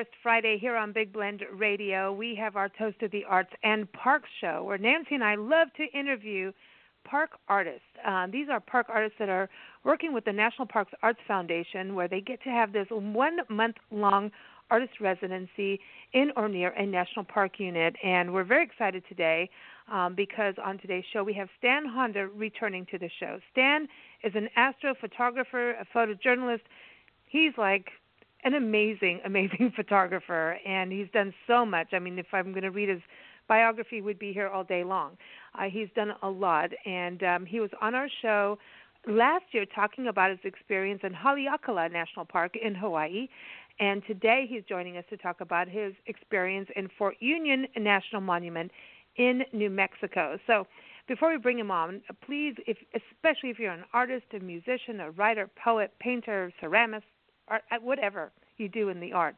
Forest Friday here on Big Blend Radio. We have our Toast of the Arts and Parks show where Nancy and I love to interview park artists. These are park artists that are working with the National Parks Arts Foundation, where they get to have this 1 month long artist residency in or near a national park unit. And we're very excited today because on today's show we have Stan Honda returning to the show. Stan is an astrophotographer, a photojournalist. He's like an amazing, amazing photographer, and he's done so much. I mean, if I'm going to read his biography, we'd be here all day long. He's done a lot, and he was on our show last year talking about his experience in Haleakala National Park in Hawaii, and today he's joining us to talk about his experience in Fort Union National Monument in New Mexico. So before we bring him on, please, especially if you're an artist, a musician, a writer, poet, painter, ceramist, art, whatever you do in the arts,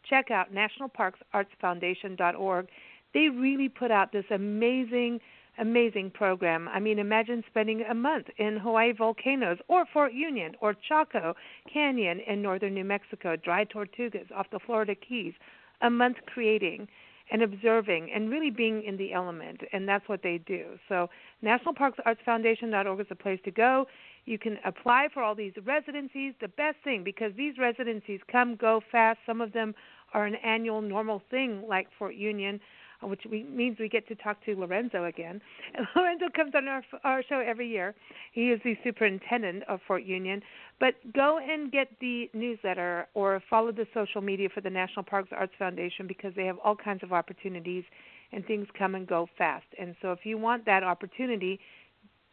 check out nationalparksartsfoundation.org. They really put out this amazing, amazing program. I mean, imagine spending a month in Hawaii volcanoes or Fort Union or Chaco Canyon in northern New Mexico, dry tortugas off the Florida Keys, a month creating and observing and really being in the element, and that's what they do. So nationalparksartsfoundation.org is the place to go. You can apply for all these residencies. The best thing, because these residencies come, go fast. Some of them are an annual normal thing like Fort Union, which means we get to talk to Lorenzo again. And Lorenzo comes on our show every year. He is the superintendent of Fort Union. But go and get the newsletter or follow the social media for the National Parks Arts Foundation, because they have all kinds of opportunities and things come and go fast. And so if you want that opportunity,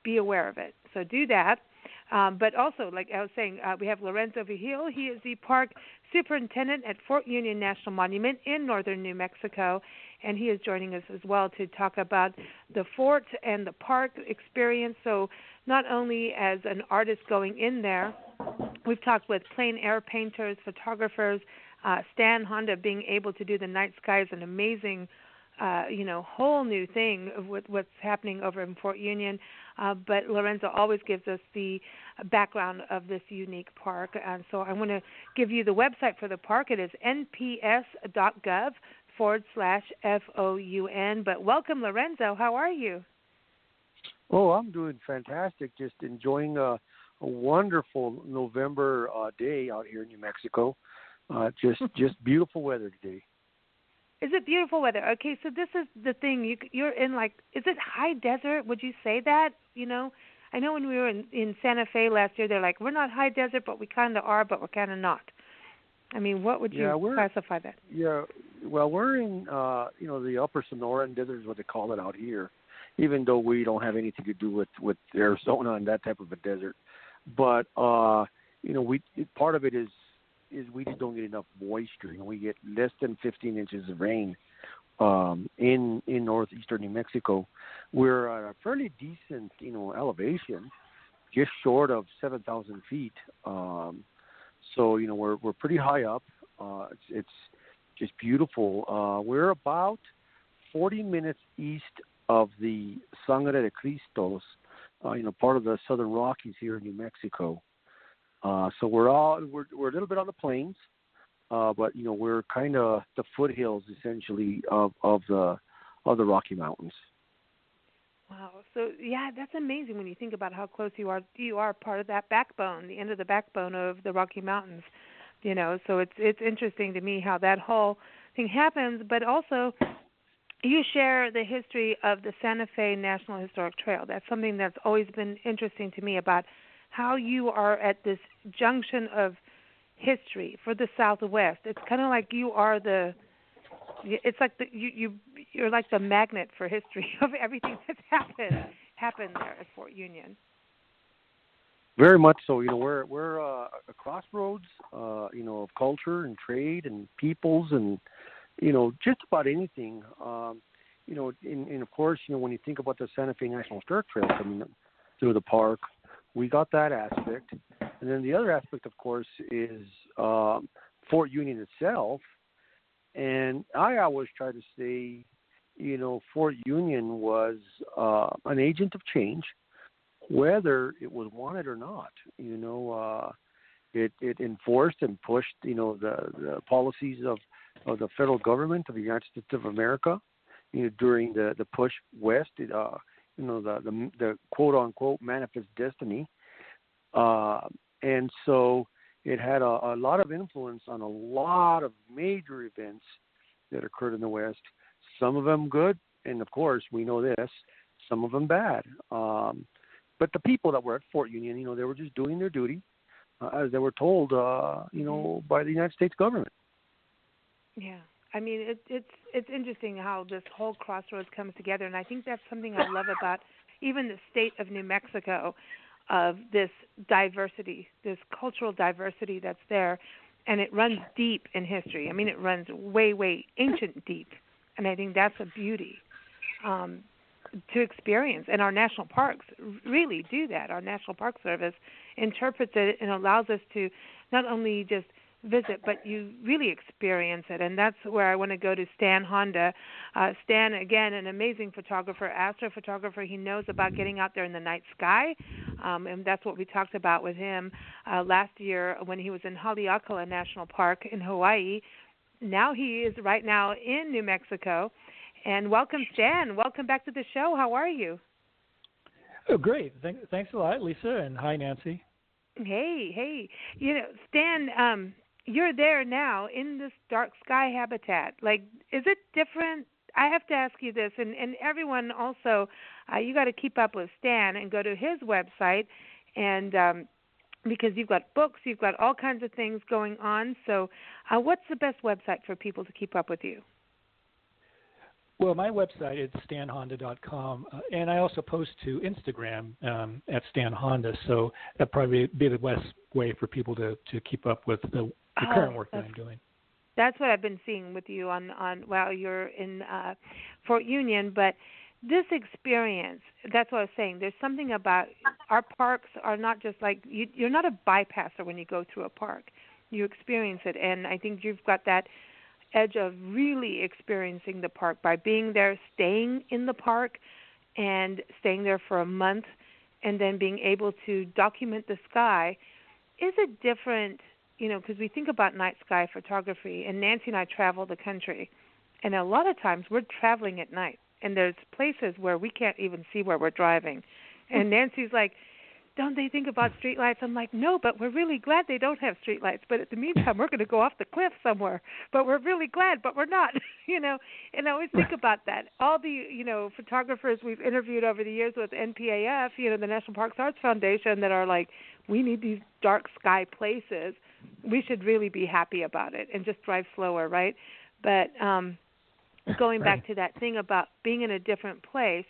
be aware of it. So do that. But also, like I was saying, we have Lorenzo Vigil. He is the park superintendent at Fort Union National Monument in northern New Mexico, and he is joining us as well to talk about the fort and the park experience. So not only as an artist going in there, we've talked with plein air painters, photographers, Stan Honda being able to do the night sky is an amazing whole new thing of what's happening over in Fort Union. But Lorenzo always gives us the background of this unique park. And so I want to give you the website for the park. It is nps.gov/FOUN. But welcome, Lorenzo. How are you? Oh, I'm doing fantastic. Just enjoying a wonderful November day out here in New Mexico. Just beautiful weather today. Is it beautiful weather? Okay, so this is the thing. You're in, like, is it high desert? Would you say that? You know, I know when we were in Santa Fe last year, they're like, we're not high desert, but we kind of are, but we're kind of not. I mean, what would you classify that? Yeah, well, we're in, the upper Sonoran Desert is what they call it out here, even though we don't have anything to do with Arizona and that type of a desert. But, part of it is we just don't get enough moisture. We get less than 15 inches of rain in northeastern New Mexico. We're at a fairly decent, elevation, just short of 7,000 feet. So we're pretty high up. It's just beautiful. We're about 40 minutes east of the Sangre de Cristos, part of the Southern Rockies here in New Mexico. So we're a little bit on the plains, but we're kind of the foothills essentially of the Rocky Mountains. Wow. So yeah, that's amazing when you think about how close you are. You are part of that backbone, the end of the backbone of the Rocky Mountains. So it's interesting to me how that whole thing happens, but also you share the history of the Santa Fe National Historic Trail. That's something that's always been interesting to me about how you are at this junction of history for the Southwest. It's kind of like you are it's like you're like the magnet for history of everything that's happened there at Fort Union. Very much so. We're a crossroads, of culture and trade and peoples and, just about anything. And of course, when you think about the Santa Fe National Historic Trail coming through the park, we got that aspect. And then the other aspect, of course, is Fort Union itself. And I always try to say, Fort Union was an agent of change, whether it was wanted or not. It enforced and pushed, the policies of of the federal government of the United States of America, during the push west, the quote unquote manifest destiny, and so it had a lot of influence on a lot of major events that occurred in the West. Some of them good, and of course we know this. Some of them bad. But the people that were at Fort Union, they were just doing their duty, as they were told, by the United States government. Yeah. I mean, it's interesting how this whole crossroads comes together, and I think that's something I love about even the state of New Mexico, of this diversity, this cultural diversity that's there, and it runs deep in history. I mean, it runs way, way ancient deep, and I think that's a beauty to experience. And our national parks really do that. Our National Park Service interprets it and allows us to not only just visit, but you really experience it. And that's where I want to go to Stan Honda. Stan, again, an amazing photographer, astrophotographer. He knows about getting out there in the night sky, and that's what we talked about with him last year when he was in Haleakala National Park in Hawaii. Now he is right now in New Mexico. And welcome, Stan. Welcome back to the show. How are you? Oh, great. Thanks a lot, Lisa, and hi, Nancy. Hey. Stan, you're there now in this dark sky habitat. Like, is it different? I have to ask you this, and everyone also, you got to keep up with Stan and go to his website, and because you've got books, you've got all kinds of things going on. So what's the best website for people to keep up with you? Well, my website is stanhonda.com, and I also post to Instagram at stanhonda, so that'd probably be the best way for people to keep up with the current work that I'm doing. That's what I've been seeing with you on while you're in Fort Union. But this experience, that's what I was saying. There's something about our parks are not just like, you're not a bypasser when you go through a park. You experience it, and I think you've got that edge of really experiencing the park by being there, staying in the park, and staying there for a month, and then being able to document the sky. Is it different, because we think about night sky photography, and Nancy and I travel the country, and a lot of times we're traveling at night, and there's places where we can't even see where we're driving. And Nancy's like, don't they think about streetlights? I'm like, no, but we're really glad they don't have streetlights. But at the meantime, we're going to go off the cliff somewhere. But we're really glad, but we're not, And I always think about that. All the, photographers we've interviewed over the years with NPAF, the National Parks Arts Foundation, that are like, we need these dark sky places. We should really be happy about it and just drive slower, right? But going back to that thing about being in a different place,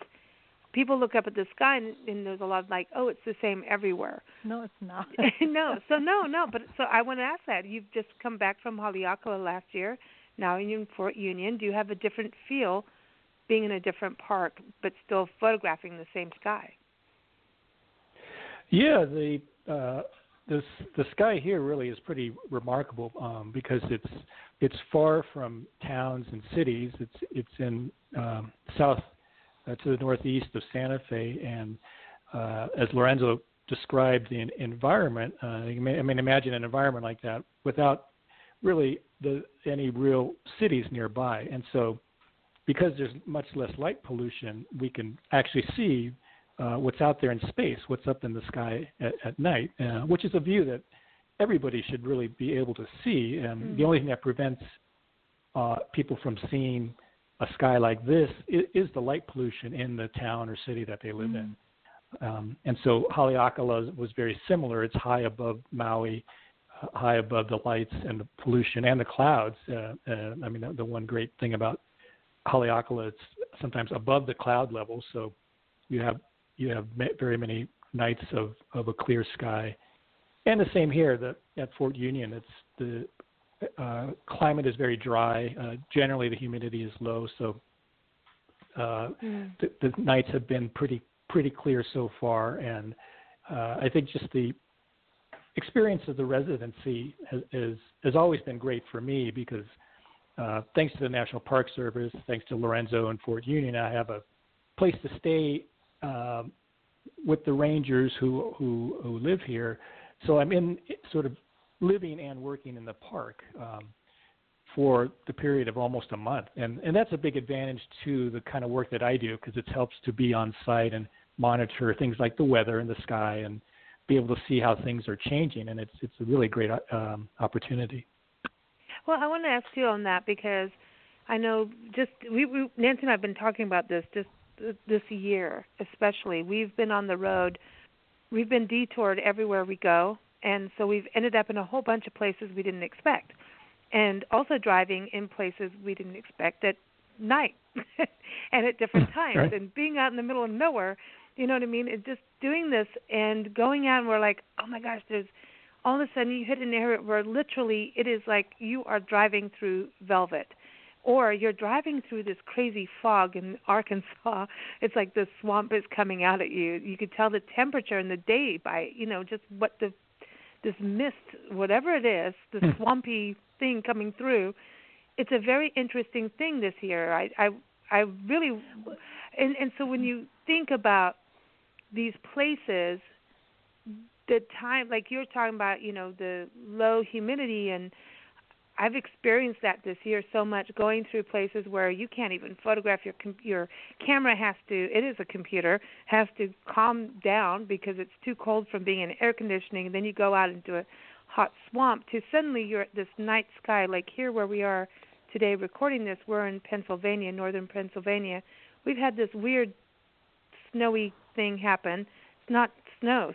people look up at the sky, and there's a lot of like, oh, it's the same everywhere. No, it's not. No. But so I want to ask that. You've just come back from Haleakala last year. Now you're in Fort Union. Do you have a different feel being in a different park, but still photographing the same sky? Yeah, the sky here really is pretty remarkable because it's far from towns and cities. It's in south. To the northeast of Santa Fe, and as Lorenzo described the environment, imagine an environment like that without really any real cities nearby. And so because there's much less light pollution, we can actually see what's out there in space, what's up in the sky at night, which is a view that everybody should really be able to see. And the only thing that prevents people from seeing a sky like this is the light pollution in the town or city that they live in. And so Haleakala was very similar. It's high above Maui, high above the lights and the pollution and the clouds. The one great thing about Haleakala, it's sometimes above the cloud level, so you have very many nights of a clear sky. And the same here at Fort Union. It's the climate is very dry. Generally, the humidity is low, so the nights have been pretty clear so far. And I think just the experience of the residency has always been great for me because thanks to the National Park Service, thanks to Lorenzo and Fort Union, I have a place to stay with the rangers who live here. So I'm in sort of living and working in the park. for the period of almost a month. And that's a big advantage to the kind of work that I do, because it helps to be on site and monitor things like the weather and the sky and be able to see how things are changing. And it's a really great opportunity. Well, I want to ask you on that, because I know Nancy and I have been talking about this just this year especially. We've been on the road. We've been detoured everywhere we go, and so we've ended up in a whole bunch of places we didn't expect, and also driving in places we didn't expect at night and at different times, right. And being out in the middle of nowhere, you know what I mean? And just doing this and going out, and we're like, oh my gosh, there's all of a sudden you hit an area where literally it is like you are driving through velvet. Or you're driving through this crazy fog in Arkansas. It's like the swamp is coming out at you. You could tell the temperature in the day by, just what this mist, whatever it is, the swampy thing coming through. It's a very interesting thing this year. I really, and so when you think about these places, the time, like you're talking about, the low humidity, and I've experienced that this year so much, going through places where you can't even photograph. Your camera it is a computer, has to calm down because it's too cold from being in air conditioning. And then you go out into a hot swamp to suddenly you're at this night sky, like here where we are today recording this. We're in Pennsylvania, northern Pennsylvania. We've had this weird snowy thing happen. It's not snow.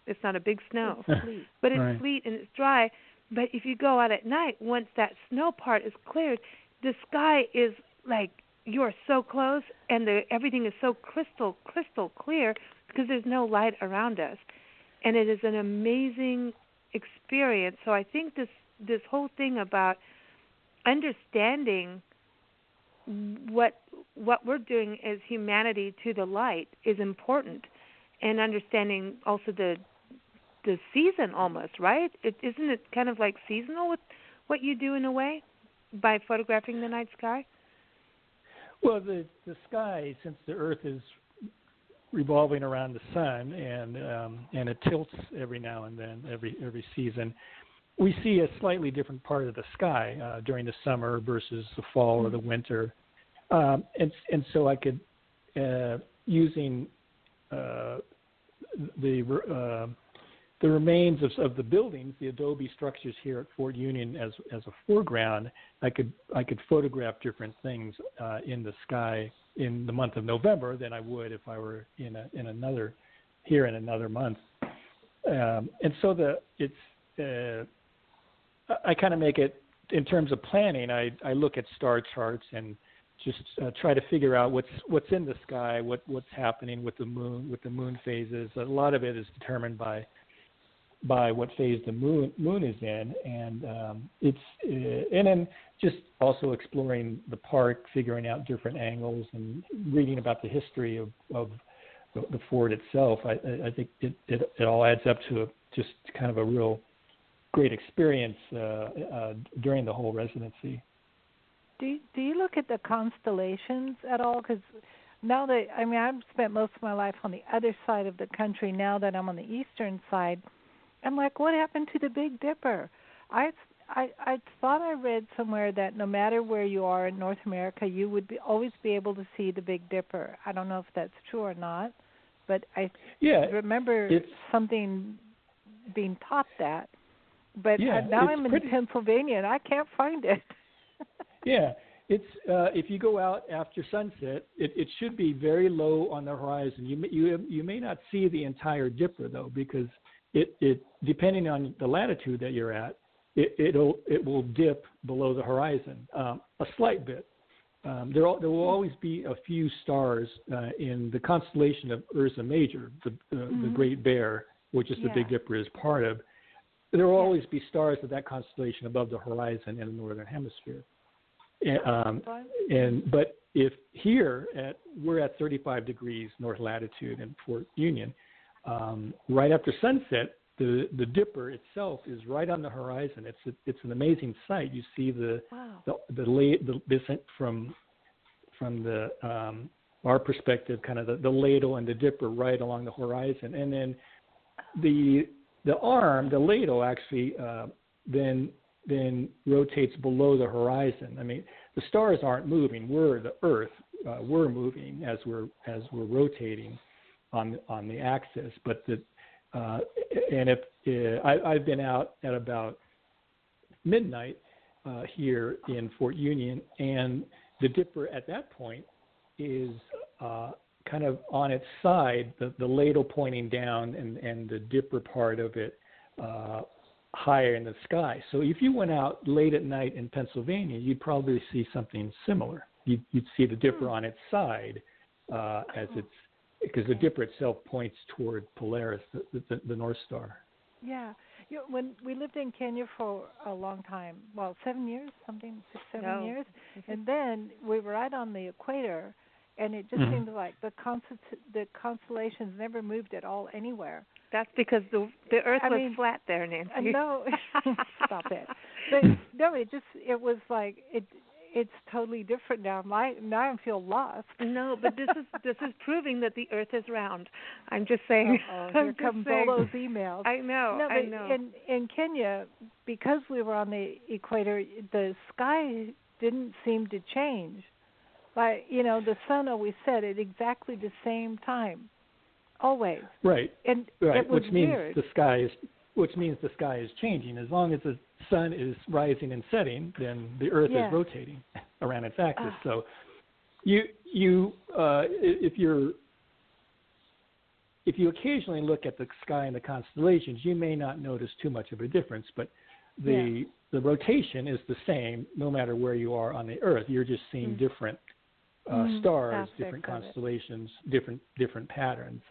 It's not a big snow, but it's right. sleet and it's dry. But if you go out at night, once that snow part is cleared, the sky is like you're so close, and everything is so crystal clear because there's no light around us. And it is an amazing experience. So I think this whole thing about understanding what we're doing as humanity to the light is important, and understanding also the season almost, right? Isn't it kind of like seasonal with what you do in a way by photographing the night sky? Well, the sky, since the Earth is revolving around the sun, and it tilts every now and then, every season, we see a slightly different part of the sky during the summer versus the fall or the winter, and so I could using the remains of the buildings, the adobe structures here at Fort Union as a foreground, I could photograph different things in the sky in the month of November than I would if I were in another month. And so I kind of make it in terms of planning. I look at star charts and just try to figure out what's in the sky, what's happening with the moon phases. A lot of it is determined by what phase the moon is in, and and then just also exploring the park, figuring out different angles, and reading about the history of the fort itself. I think it all adds up to just kind of a real great experience during the whole residency. Do you look at the constellations at all? Because now that I've spent most of my life on the other side of the country. Now that I'm on the eastern side, I'm like, what happened to the Big Dipper? I thought I read somewhere that no matter where you are in North America, you would always be able to see the Big Dipper. I don't know if that's true or not, but I remember something being taught that. But now I'm in Pennsylvania and I can't find it. Yeah, it's if you go out after sunset, it should be very low on the horizon. You may not see the entire Dipper though, because it depending on the latitude that you're at, it will dip below the horizon a slight bit. There will always be a few stars in the constellation of Ursa Major, the Great Bear, which is the Big Dipper is part of. There will always be stars of that constellation above the horizon in the northern hemisphere. But if we're at 35 degrees north latitude in Fort Union, right after sunset, the Dipper itself is right on the horizon. It's an amazing sight. You see the descent from our perspective, kind of the ladle and the Dipper right along the horizon, and then the ladle actually then then rotates below the horizon. I mean, the stars aren't moving. We're the Earth. We're moving as we're rotating on the axis. But I've been out at about midnight here in Fort Union, and the Dipper at that point is kind of on its side, the ladle pointing down, and the Dipper part of it higher in the sky. So if you went out late at night in Pennsylvania, you'd probably see something similar. You'd see the Dipper on its side because the Dipper itself points toward Polaris, the North Star. Yeah. When we lived in Kenya for a long time, 7 years, 7 years, and then we were right on the equator, and it just seemed like the constellations never moved at all anywhere. That's because the Earth was flat there, Nancy. No, stop it. But no, it was like it's totally different now. Now I feel lost. No, but this is proving that the Earth is round. I'm just saying. Here comes all those emails. I know. No, but I know. In Kenya, because we were on the equator, the sky didn't seem to change. Like the sun always set at exactly the same time, always. Right. And it was which means weird. Which means the sky is changing. As long as the sun is rising and setting, then the Earth is rotating around its axis. So, if you occasionally look at the sky and the constellations, you may not notice too much of a difference. But the rotation is the same no matter where you are on the Earth. You're just seeing different stars, different constellations, different patterns.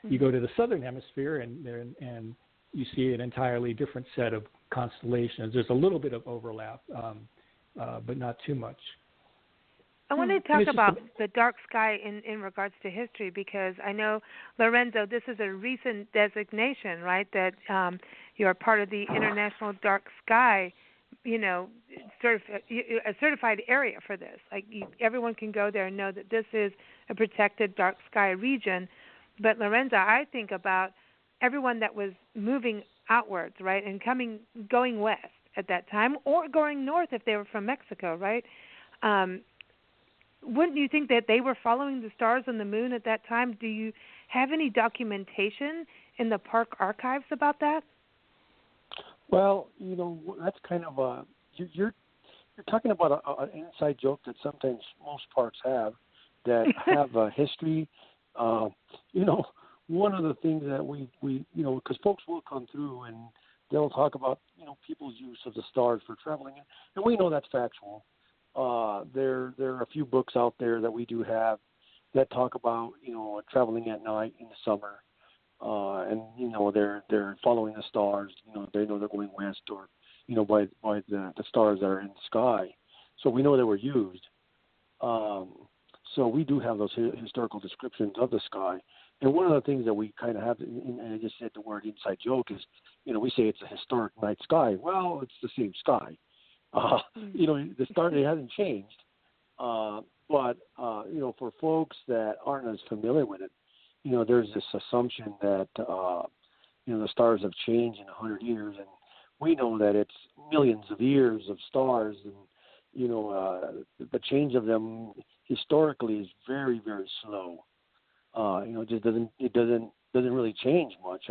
You go to the southern hemisphere and you see an entirely different set of constellations. There's a little bit of overlap, but not too much. I want to talk about the dark sky in regards to history, because I know, Lorenzo, this is a recent designation, right, that you're part of the International Dark Sky, a certified area for this. Like everyone can go there and know that this is a protected dark sky region. But Lorenzo, I think about everyone that was moving outwards, right, and going west at that time, or going north if they were from Mexico, right? Wouldn't you think that they were following the stars and the moon at that time? Do you have any documentation in the park archives about that? Well, that's kind of you're talking about an inside joke that sometimes most parks have that have a history. One of the things that we because folks will come through and they'll talk about people's use of the stars for traveling, and we know that's factual. There are a few books out there that we do have that talk about traveling at night in the summer, and they're following the stars. They know they're going west or by the stars that are in the sky. So we know they were used. So we do have those historical descriptions of the sky. And one of the things that we kind of have, and I just said the word inside joke, is, we say it's a historic night sky. Well, it's the same sky. The star, it hasn't changed. But for folks that aren't as familiar with it, there's this assumption that, the stars have changed in 100 years. And we know that it's millions of years of stars. And, the change of them historically is very, very slow. It doesn't really change much,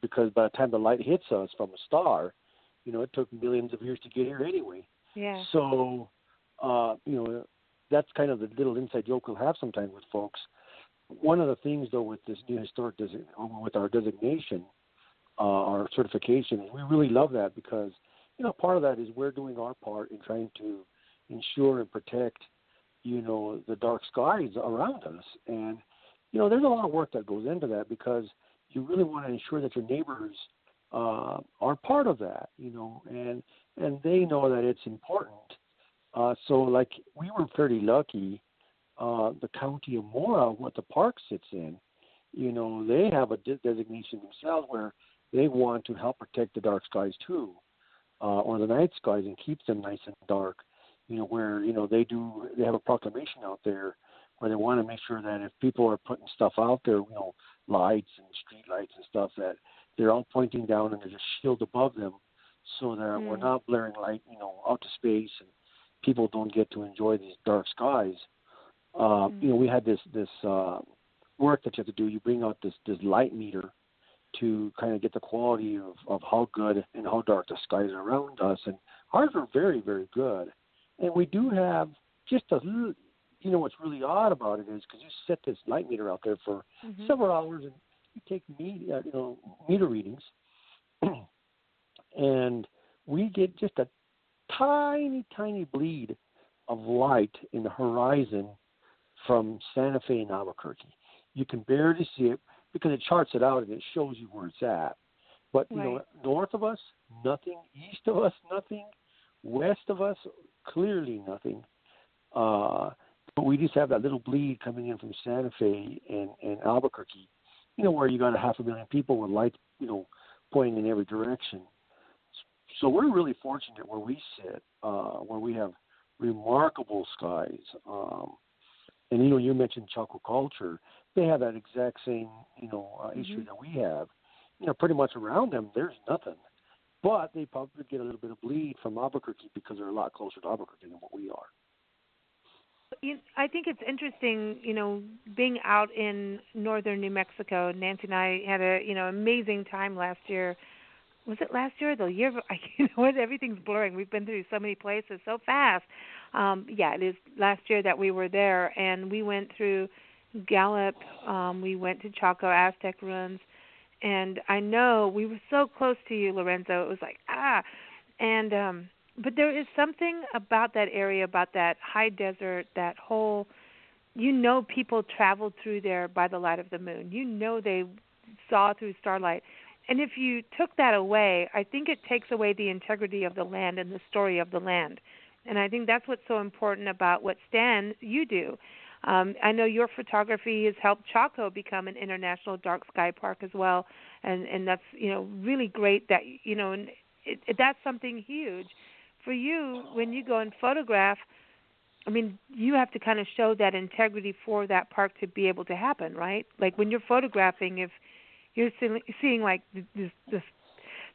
because by the time the light hits us from a star, it took millions of years to get here anyway. Yeah. So, that's kind of the little inside joke we'll have sometimes with folks. One of the things, though, with this new historic with our designation, our certification, we really love that because, part of that is we're doing our part in trying to ensure and protect the dark skies around us. And, there's a lot of work that goes into that because you really want to ensure that your neighbors are part of that, and they know that it's important. So, like, we were pretty lucky. The county of Mora, what the park sits in, they have a designation themselves where they want to help protect the dark skies too, or the night skies, and keep them nice and dark. Where, they have a proclamation out there where they want to make sure that if people are putting stuff out there, lights and street lights and stuff, that they're all pointing down and there's a shield above them so that we're not blaring light, out to space, and people don't get to enjoy these dark skies. We had this work that you have to do. You bring out this light meter to kind of get the quality of how good and how dark the skies are around us, and ours are very, very good. And we do have just a little, what's really odd about it is because you set this light meter out there for several hours, and you take meter readings, and we get just a tiny, tiny bleed of light in the horizon from Santa Fe and Albuquerque. You can barely see it because it charts it out and it shows you where it's at. But, north of us, nothing. East of us, nothing. West of us, clearly nothing. But we just have that little bleed coming in from Santa Fe and Albuquerque, where you got 500,000 people with light, pointing in every direction. So we're really fortunate where we sit, where we have remarkable skies. And, you mentioned Chaco culture. They have that exact same, issue that we have. Pretty much around them, there's nothing. But they probably get a little bit of bleed from Albuquerque because they're a lot closer to Albuquerque than what we are. I think it's interesting, being out in northern New Mexico. Nancy and I had a, amazing time last year. Was it last year or the year? Everything's blurring. We've been through so many places so fast. It is last year that we were there, and we went through Gallup. We went to Chaco Aztec ruins, and I know we were so close to you, Lorenzo. It was like, and but there is something about that area, about that high desert, that whole, people traveled through there by the light of the moon. They saw through Starlight. And if you took that away, I think it takes away the integrity of the land and the story of the land. And I think that's what's so important about what, Stan, you do. I know your photography has helped Chaco become an international dark sky park as well. And that's, really great that, and that's something huge. For you, when you go and photograph, you have to kind of show that integrity for that park to be able to happen, right? Like when you're photographing, if you're seeing like the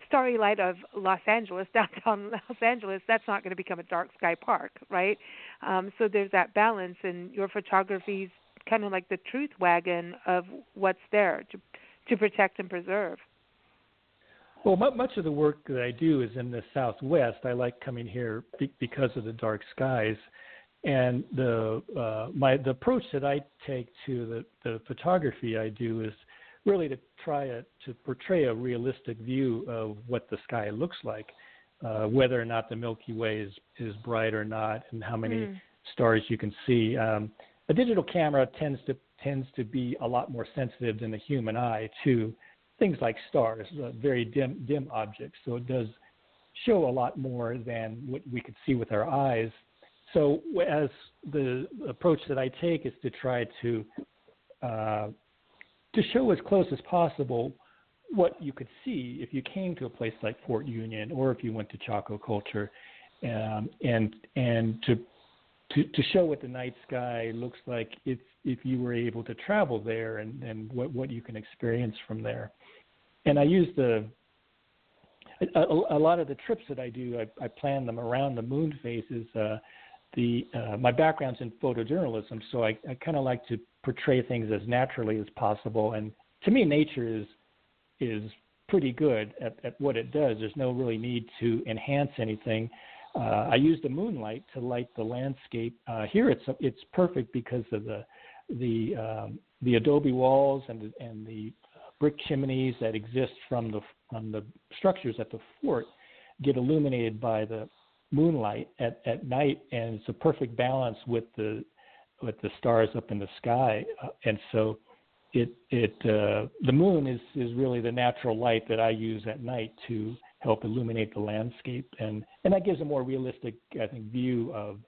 starry light of Los Angeles, downtown Los Angeles, that's not going to become a dark sky park, right? So there's that balance, and your photography is kind of like the truth wagon of what's there to protect and preserve. Well, much of the work that I do is in the Southwest. I like coming here because of the dark skies, and the approach that I take to the photography I do is really to try to portray a realistic view of what the sky looks like, whether or not the Milky Way is bright or not, and how many stars you can see. A digital camera tends to be a lot more sensitive than the human eye to things like stars, very dim objects. So it does show a lot more than what we could see with our eyes. So as the approach that I take is to try to show as close as possible what you could see if you came to a place like Fort Union or if you went to Chaco culture, and to show what the night sky looks like if you were able to travel there, and what you can experience from there. And I use a lot of the trips that I do, I plan them around the moon phases. My background's in photojournalism, so I kind of like to portray things as naturally as possible. And to me, nature is pretty good at what it does. There's no really need to enhance anything. I use the moonlight to light the landscape. Here it's perfect because of the adobe walls and the brick chimneys that exist from the structures at the fort get illuminated by the moonlight at night, and it's a perfect balance with the stars up in the sky. And so the moon is really the natural light that I use at night to help illuminate the landscape, and that gives a more realistic, I think, view of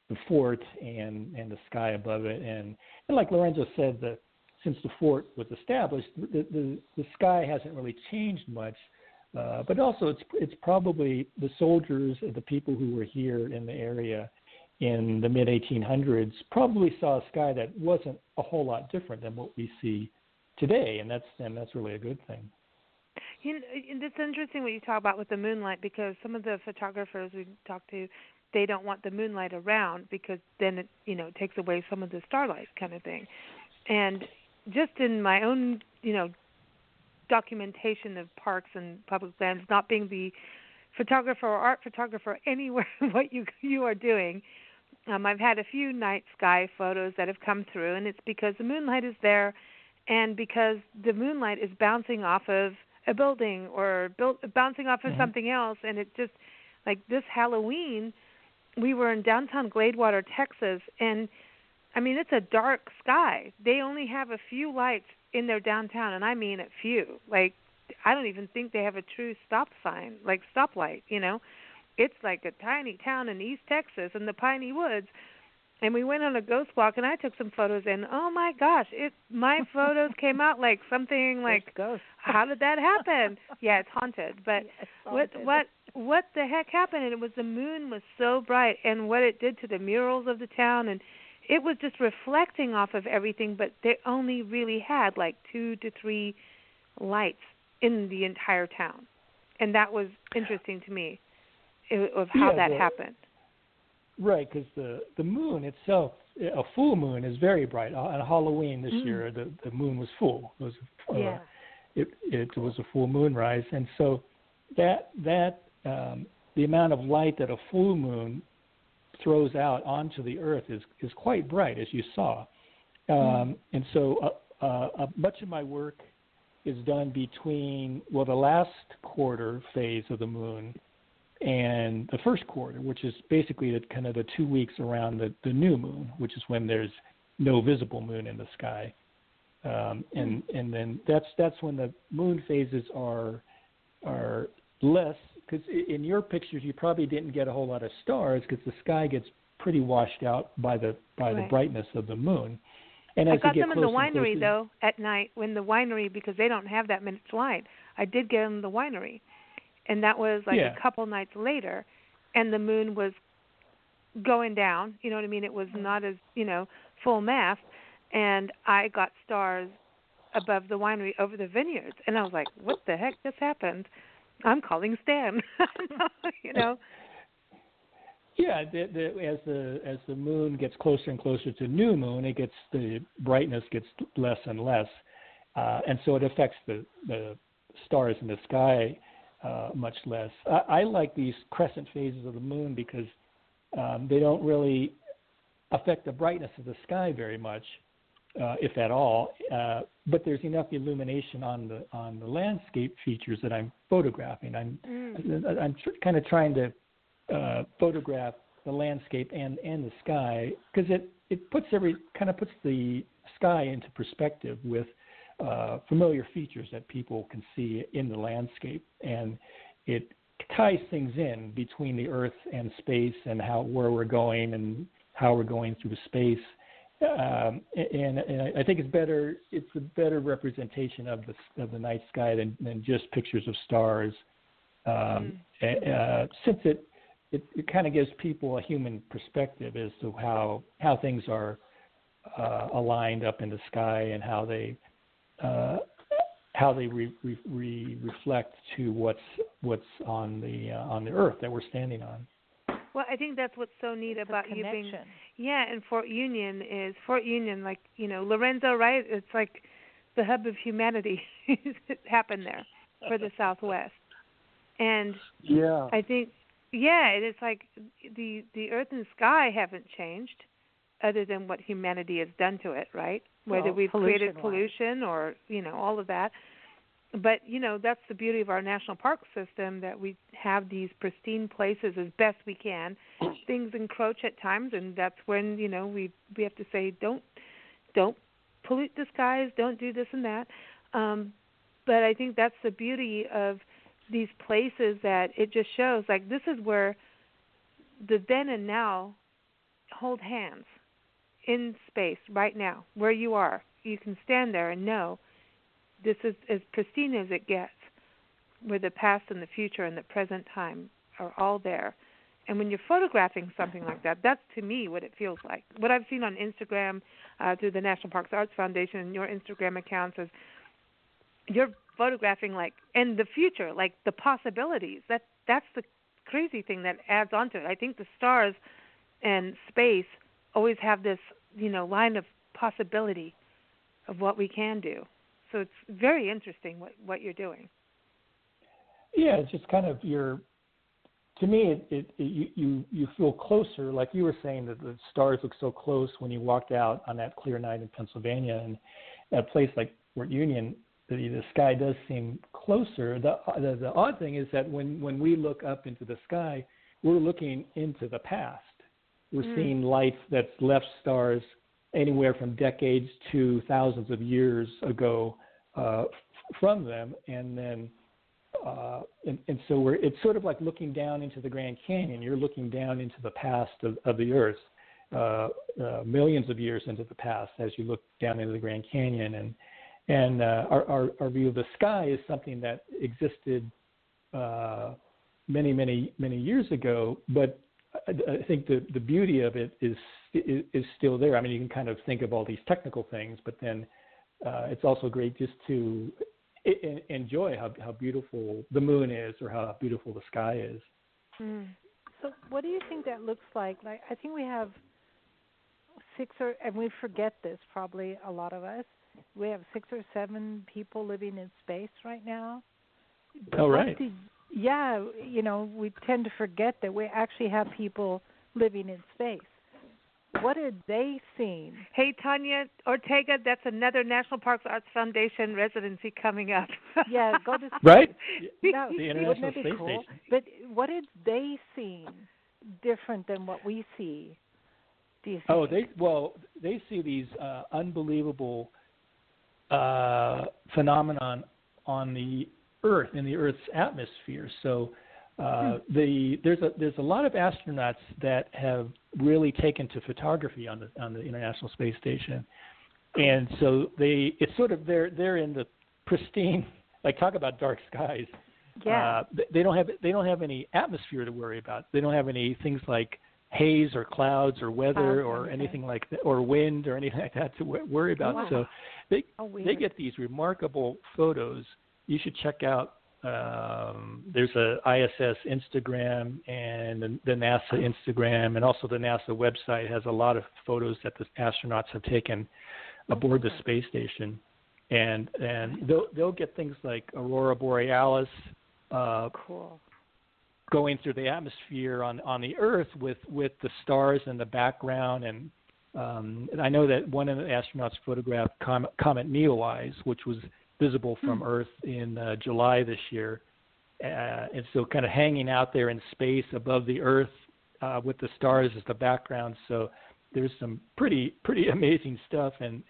the fort and the sky above it. And like Lorenzo said, since the fort was established, the sky hasn't really changed much. But also it's probably the soldiers, the people who were here in the area in the mid-1800s probably saw a sky that wasn't a whole lot different than what we see today, and that's really a good thing. It's interesting what you talk about with the moonlight, because some of the photographers we talk to, they don't want the moonlight around because then it, takes away some of the starlight kind of thing. And just in my own, documentation of parks and public lands, not being the photographer or art photographer anywhere what you are doing, I've had a few night sky photos that have come through, and it's because the moonlight is there, and because the moonlight is bouncing off of a building or bouncing off of something else. And it just, like this Halloween, we were in downtown Gladewater, Texas, and I mean, it's a dark sky. They only have a few lights in their downtown, and I mean a few. Like, I don't even think they have a true stop sign, like stoplight, It's like a tiny town in East Texas in the Piney Woods. And we went on a ghost walk, and I took some photos, and oh my gosh, my photos came out like something like, ghost. How did that happen? Yeah, it's haunted. But yeah, it's haunted. what the heck happened? And it was the moon was so bright, and what it did to the murals of the town, and it was just reflecting off of everything. But they only really had like 2 to 3 lights in the entire town, and that was interesting to me of how that happened. Right, because the moon itself, a full moon, is very bright. On Halloween this year, the moon was full. It was it was a full moonrise, and so that the amount of light that a full moon throws out onto the Earth is quite bright, as you saw. And so much of my work is done between the last quarter phase of the moon and the first quarter, which is basically the 2 weeks around the new moon, which is when there's no visible moon in the sky, and then that's when the moon phases are less. Because in your pictures, you probably didn't get a whole lot of stars because the sky gets pretty washed out by the brightness of the moon. And as I got you get them in the closer winery though at night when the winery, because they don't have that much light. I did get them in the winery. And that was like a couple nights later, and the moon was going down. You know what I mean? It was not as, full mast. And I got stars above the winery over the vineyards. And I was like, what the heck just happened? I'm calling Stan, Yeah, as the moon gets closer and closer to new moon, the brightness gets less and less. And so it affects the stars in the sky much less. I like these crescent phases of the moon because they don't really affect the brightness of the sky very much, if at all. But there's enough illumination on the landscape features that I'm photographing. I'm kind of trying to photograph the landscape and the sky because it puts the sky into perspective with familiar features that people can see in the landscape, and it ties things in between the Earth and space and where we're going and how we're going through space. And I think it's a better representation of the night sky than just pictures of stars, since it kind of gives people a human perspective as to how things are aligned up in the sky and how they reflect to what's on the Earth that we're standing on. Well, I think that's what's so neat about you being, and Fort Union, like, Lorenzo, right? It's like the hub of humanity. It happened there for the Southwest. And I think, it's like the Earth and sky haven't changed other than what humanity has done to it, right? Whether we've created pollution or, all of that. But, that's the beauty of our national park system, that we have these pristine places as best we can. Things encroach at times, and that's when, we have to say, don't pollute the skies, don't do this and that. But I think that's the beauty of these places, that it just shows, like, this is where the then and now hold hands in space right now, where you are. You can stand there and know this is as pristine as it gets, where the past and the future and the present time are all there. And when you're photographing something like that, that's to me what it feels like. What I've seen on Instagram through the National Parks Arts Foundation and your Instagram accounts is you're photographing like in the future, like the possibilities. That's the crazy thing that adds on to it. I think the stars and space always have this, line of possibility of what we can do. So it's very interesting what you're doing. Yeah, it's just kind of to me, you feel closer, like you were saying that the stars look so close when you walked out on that clear night in Pennsylvania, and at a place like Fort Union, the sky does seem closer. The odd thing is that when we look up into the sky, we're looking into the past. We're seeing light that's left stars anywhere from decades to thousands of years ago from them, and then and so it's sort of like looking down into the Grand Canyon. You're looking down into the past of the Earth, millions of years into the past as you look down into the Grand Canyon, and our view of the sky is something that existed many years ago, but I think the beauty of it is still there. I mean, you can kind of think of all these technical things, but then it's also great just to enjoy how beautiful the moon is or how beautiful the sky is. So what do you think that looks like? Like, I think we have and we forget this, probably a lot of us, we have 6 or 7 people living in space right now. Oh, right. Yeah, we tend to forget that we actually have people living in space. What are they seeing? Hey, Tanya Ortega, that's another National Parks Arts Foundation residency coming up. Yeah, go to space. Right? No, the International Space cool? Station. But what are they seeing different than what we see, do you think? They see these unbelievable phenomenon on the Earth, in the Earth's atmosphere. So there's a lot of astronauts that have really taken to photography on the International Space Station, and so it's sort of they're in the pristine, like, talk about dark skies. Yeah. They don't have any atmosphere to worry about. They don't have any things like haze or clouds or weather or anything like that, or wind or anything like that to worry about. Wow. So they get these remarkable photos. You should check out. There's a ISS Instagram and the NASA Instagram, and also the NASA website has a lot of photos that the astronauts have taken aboard the space station, and they'll get things like aurora borealis, cool, going through the atmosphere on the Earth with the stars in the background, and I know that one of the astronauts photographed Comet Neowise, which was visible from Earth in July this year, and so kind of hanging out there in space above the Earth with the stars as the background. So there's some pretty amazing stuff, and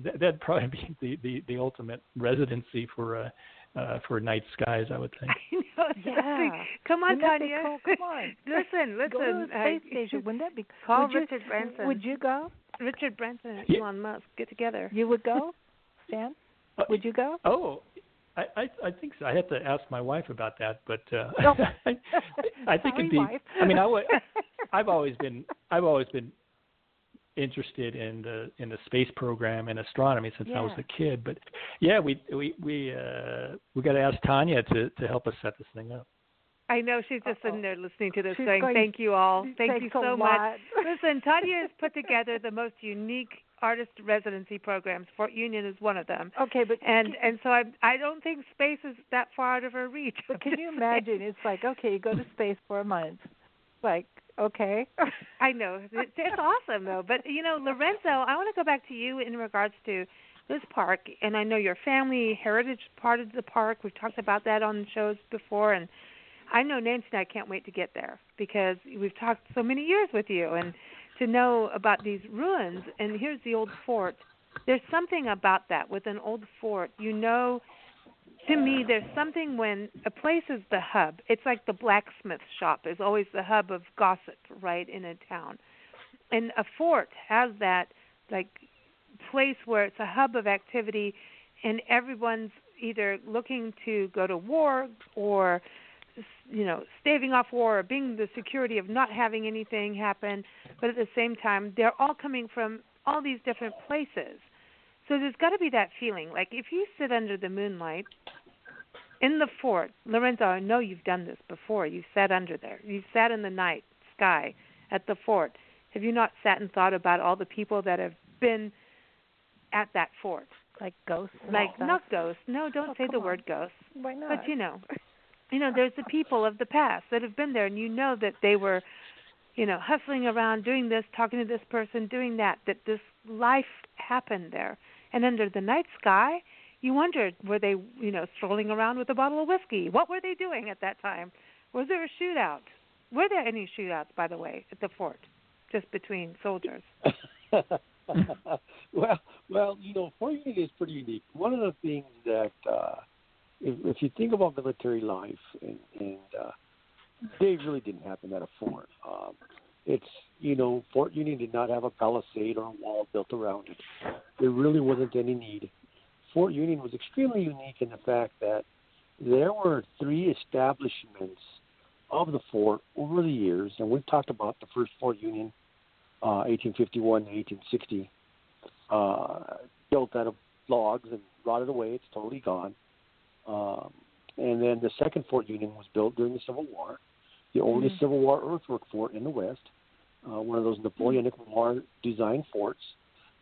that'd probably be the ultimate residency for night skies, I would think. I know. Yeah. Come on, Tanya. Cool? Come on. Listen. Go to the space station. Wouldn't that be cool? Call Richard Branson. Would you go? Richard Branson and Elon Musk get together. You would go, Stan? Would you go? Oh, I think so. I have to ask my wife about that, but I think it'd be. Wife. I mean, I've always been interested in the space program and astronomy since I was a kid. But yeah, we got to ask Tanya to help us set this thing up. I know she's just sitting there listening to this, saying, "Thank you all, thank you so much." Listen, Tanya has put together the most unique artist residency programs. Fort Union is one of them. Okay, but and so I don't think space is that far out of her reach. But can you imagine? It's like, okay, you go to space for a month. Like, okay. I know it's awesome though. But Lorenzo, I want to go back to you in regards to this park, and I know your family heritage part of the park. We've talked about that on shows before, and I know Nancy and I can't wait to get there because we've talked so many years with you, and to know about these ruins. And here's the old fort. There's something about that with an old fort. To me, there's something when a place is the hub. It's like the blacksmith shop is always the hub of gossip, right, in a town. And a fort has that, like, place where it's a hub of activity, and everyone's either looking to go to war or staving off war or being the security of not having anything happen, but at the same time, they're all coming from all these different places. So there's got to be that feeling. Like if you sit under the moonlight in the fort, Lorenzo, I know you've done this before. You've sat under there. You've sat in the night sky at the fort. Have you not sat and thought about all the people that have been at that fort? Like ghosts? Like, not ghosts. No, don't say the word ghosts. Why not? But, there's the people of the past that have been there, and you know that they were, hustling around, doing this, talking to this person, doing that this life happened there. And under the night sky, you wondered, were they, strolling around with a bottle of whiskey? What were they doing at that time? Was there a shootout? Were there any shootouts, by the way, at the fort, just between soldiers? Well, Fort Union is pretty unique. One of the things that, if you think about military life, and they really didn't happen at a fort. Fort Union did not have a palisade or a wall built around it. There really wasn't any need. Fort Union was extremely unique in the fact that there were 3 establishments of the fort over the years, and we've talked about the first Fort Union, 1851 to 1860, built out of logs and rotted away. It's totally gone. And then the second Fort Union was built during the Civil War, the oldest Civil War earthwork fort in the West, one of those Napoleonic War designed forts,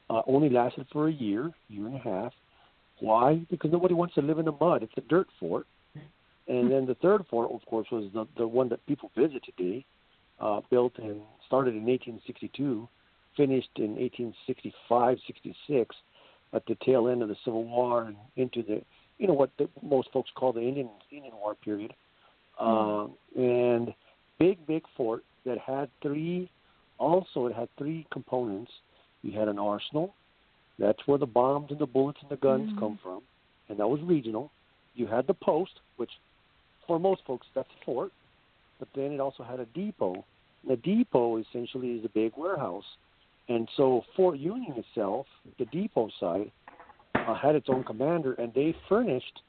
only lasted for a year and a half. Why? Because nobody wants to live in the mud. It's a dirt fort. And then the third fort, of course, was the one that people visit today, started in 1862, finished in 1865, 66, at the tail end of the Civil War and into the, what most folks call the Indian War period. And big fort that had 3 components. You had an arsenal. That's where the bombs and the bullets and the guns come from, and that was regional. You had the post, which for most folks that's a fort, but then it also had a depot. The depot essentially is a big warehouse. And so Fort Union itself, the depot side, had its own commander, and they furnished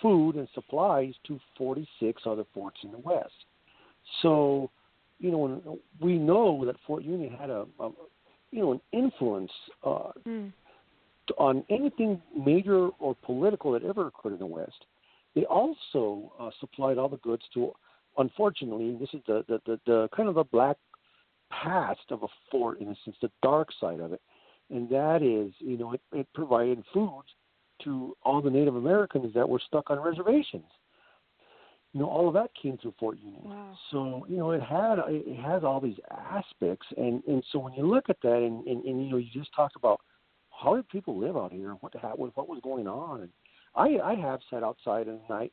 food and supplies to 46 other forts in the West. So, we know that Fort Union had an influence on anything major or political that ever occurred in the West. They also supplied all the goods to, unfortunately, this is the kind of the black past of a fort, in a sense, the dark side of it. And that is, it provided food to all the Native Americans that were stuck on reservations. All of that came through Fort Union. Wow. So, it has all these aspects. And so when you look at that and you just talked about how did people live out here, what was going on. And I have sat outside at night,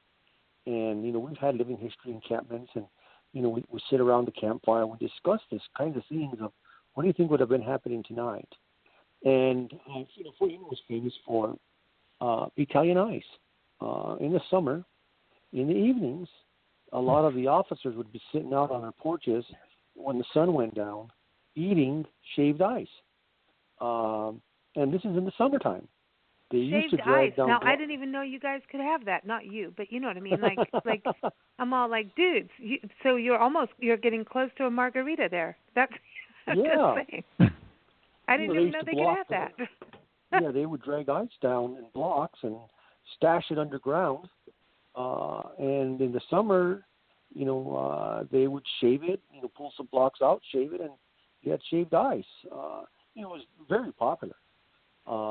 and, we've had living history encampments, and, we sit around the campfire and we discuss this kind of things of what do you think would have been happening tonight? And, Fort Union was famous for Italian ice. In the summer, in the evenings, a lot of the officers would be sitting out on their porches when the sun went down, eating shaved ice. And this is in the summertime. They used to drag ice. down. Now, I didn't even know you guys could have that. Not you, but you know what I mean. Like I'm all like, dudes. So you're getting close to a margarita there. That's I'm just saying. I didn't even know they could have that. Yeah, they would drag ice down in blocks and stash it underground. And in the summer, they would shave it. Pull some blocks out, shave it, and you had shaved ice. It was very popular.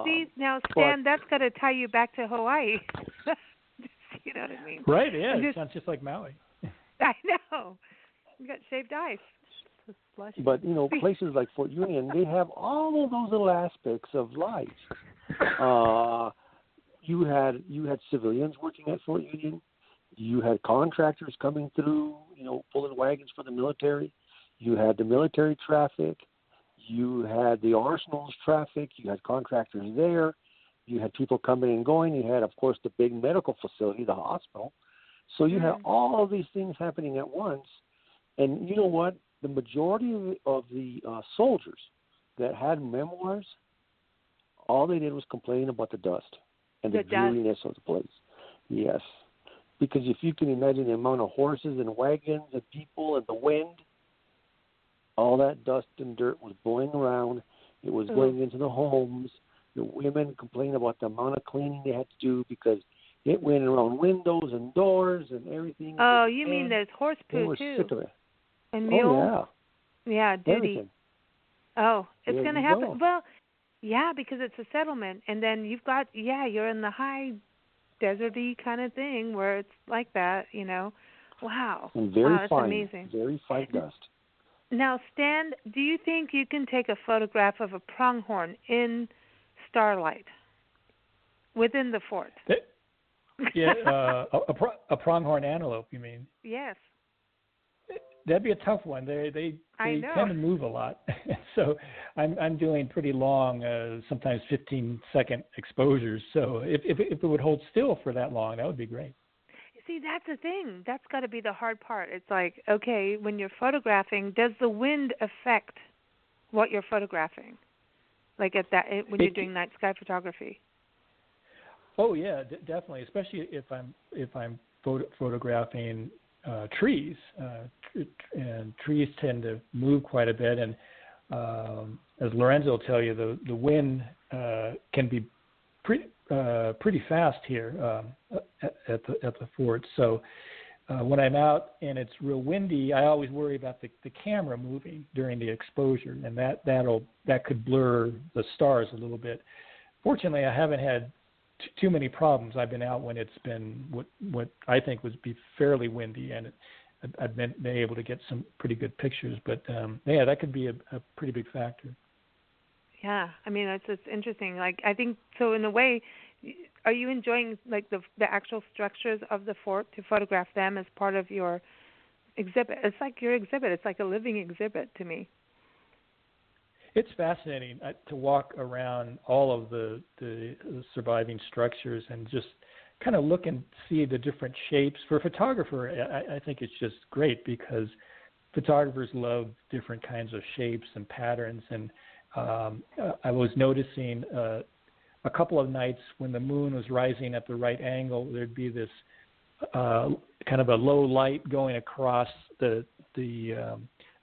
See, now, Stan, that's got to tie you back to Hawaii. You know what I mean? Right, yeah. It sounds just like Maui. I know. You got shaved ice. But, places like Fort Union, they have all of those little aspects of life. You had civilians working at Fort Union. You had contractors coming through, pulling wagons for the military. You had the military traffic. You had the arsenal's traffic. You had contractors there. You had people coming and going. You had, of course, the big medical facility, the hospital. So you had all of these things happening at once. And you know what? The majority of the soldiers that had memoirs, all they did was complain about the dust and the dreariness of the place. Yes. Because if you can imagine the amount of horses and wagons and people and the wind, all that dust and dirt was blowing around. It was going into the homes. The women complained about the amount of cleaning they had to do because it went around windows and doors and everything. Oh, you mean there's horse poo, they were too? Sick of it. And mule? Oh, yeah. Yeah, duty. Everything. Oh, it's There going to you happen. go. Well, yeah, because it's a settlement. And then you've got, you're in the high deserty kind of thing where it's like that, Wow. And very that's fine. Amazing. Very fine dust. Now, Stan, do you think you can take a photograph of a pronghorn in Starlight within the fort? Yeah, a pronghorn antelope, you mean? Yes. That'd be a tough one. They tend to move a lot, so I'm doing pretty long, sometimes 15-second exposures. So if it would hold still for that long, that would be great. See, that's the thing. That's got to be the hard part. It's like, okay, when you're photographing, does the wind affect what you're photographing? Like when you're doing night sky photography. Oh yeah, definitely. Especially if I'm photographing trees, and trees tend to move quite a bit. And as Lorenzo will tell you, the wind can be pretty fast here at the fort. So when I'm out and it's real windy, I always worry about the camera moving during the exposure, and that could blur the stars a little bit. Fortunately, I haven't had too many problems. I've been out when it's been what I think would be fairly windy, and I've been able to get some pretty good pictures. But that could be a pretty big factor. Yeah, I mean it's interesting. Like I think so. In a way, are you enjoying like the actual structures of the fort to photograph them as part of your exhibit? It's like your exhibit. It's like a living exhibit to me. It's fascinating to walk around all of the surviving structures and just kind of look and see the different shapes. For a photographer, I think it's just great because photographers love different kinds of shapes and patterns. And I was noticing a couple of nights when the moon was rising at the right angle, there'd be this kind of a low light going across the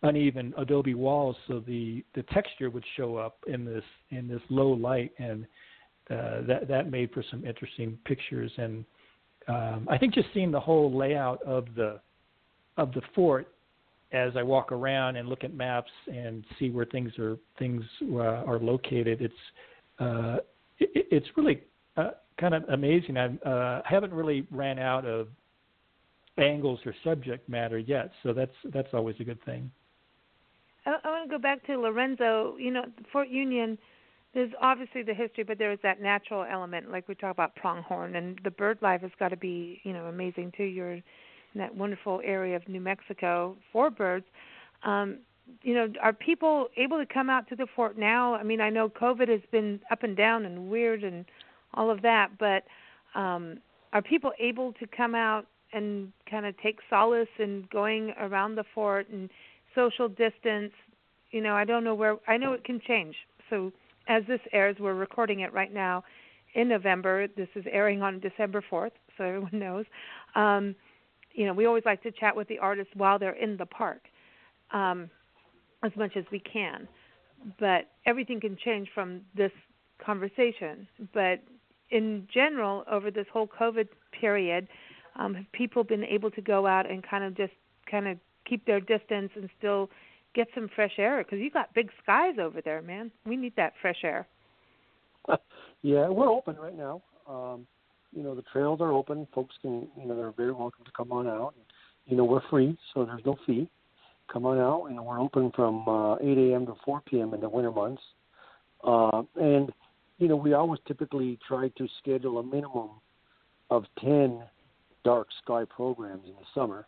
uneven adobe walls, so the texture would show up in this low light, and that made for some interesting pictures. And I think just seeing the whole layout of the fort as I walk around and look at maps and see where things are located, it's really kind of amazing. I haven't really ran out of angles or subject matter yet, so that's always a good thing. I want to go back to Lorenzo. Fort Union, there's obviously the history, but there is that natural element, like we talk about pronghorn, and the bird life has got to be, amazing too. You're in that wonderful area of New Mexico for birds. Are people able to come out to the fort now? I mean, I know COVID has been up and down and weird and all of that, but are people able to come out and kind of take solace in going around the fort and social distance? I don't know where. I know it can change. So as this airs, we're recording it right now in November. This is airing on December 4th, so everyone knows. We always like to chat with the artists while they're in the park as much as we can. But everything can change from this conversation. But in general, over this whole COVID period, have people been able to go out and kind of keep their distance and still get some fresh air? Because you got big skies over there, man. We need that fresh air. Yeah, we're open right now. The trails are open. Folks can, they're very welcome to come on out. We're free, so there's no fee. Come on out. We're open from 8 a.m. to 4 p.m. in the winter months. And we always typically try to schedule a minimum of 10 dark sky programs in the summer.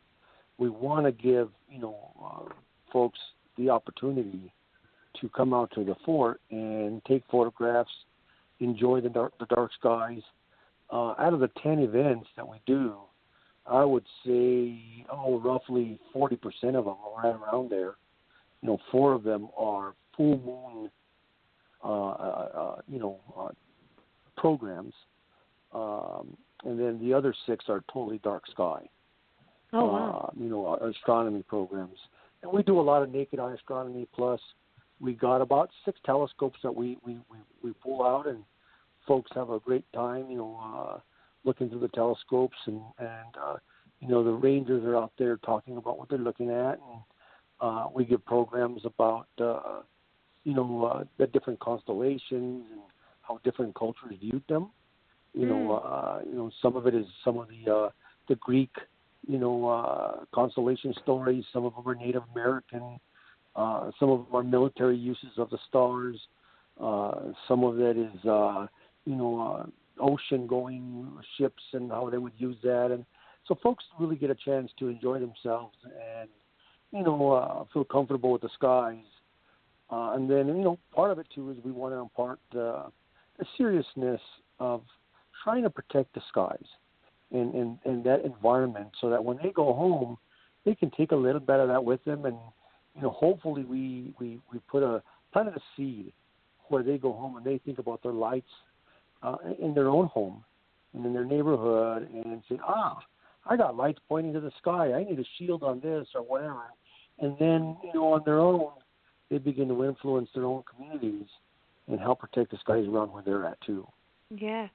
We want to give, folks the opportunity to come out to the fort and take photographs, enjoy the dark skies. Out of the 10 events that we do, I would say, roughly 40% of them are right around there. 4 of them are full moon, programs, and then the other 6 are totally dark sky. Oh, wow. Astronomy programs. And we do a lot of naked eye astronomy, plus we got about 6 telescopes that we pull out, and folks have a great time, looking through the telescopes, and the rangers are out there talking about what they're looking at, and we give programs about the different constellations and how different cultures viewed them. Some of it is some of the Greek, constellation stories. Some of them are Native American. Some of them are military uses of the stars. Some of it is, ocean-going ships and how they would use that. And so folks really get a chance to enjoy themselves and, feel comfortable with the skies. And then, part of it, too, is we want to impart the seriousness of trying to protect the skies and that environment so that when they go home, they can take a little bit of that with them. And, hopefully we planted a seed where they go home and they think about their lights in their own home and in their neighborhood and say, I got lights pointing to the sky. I need a shield on this or whatever. And then, on their own, they begin to influence their own communities and help protect the skies around where they're at, too. Yeah.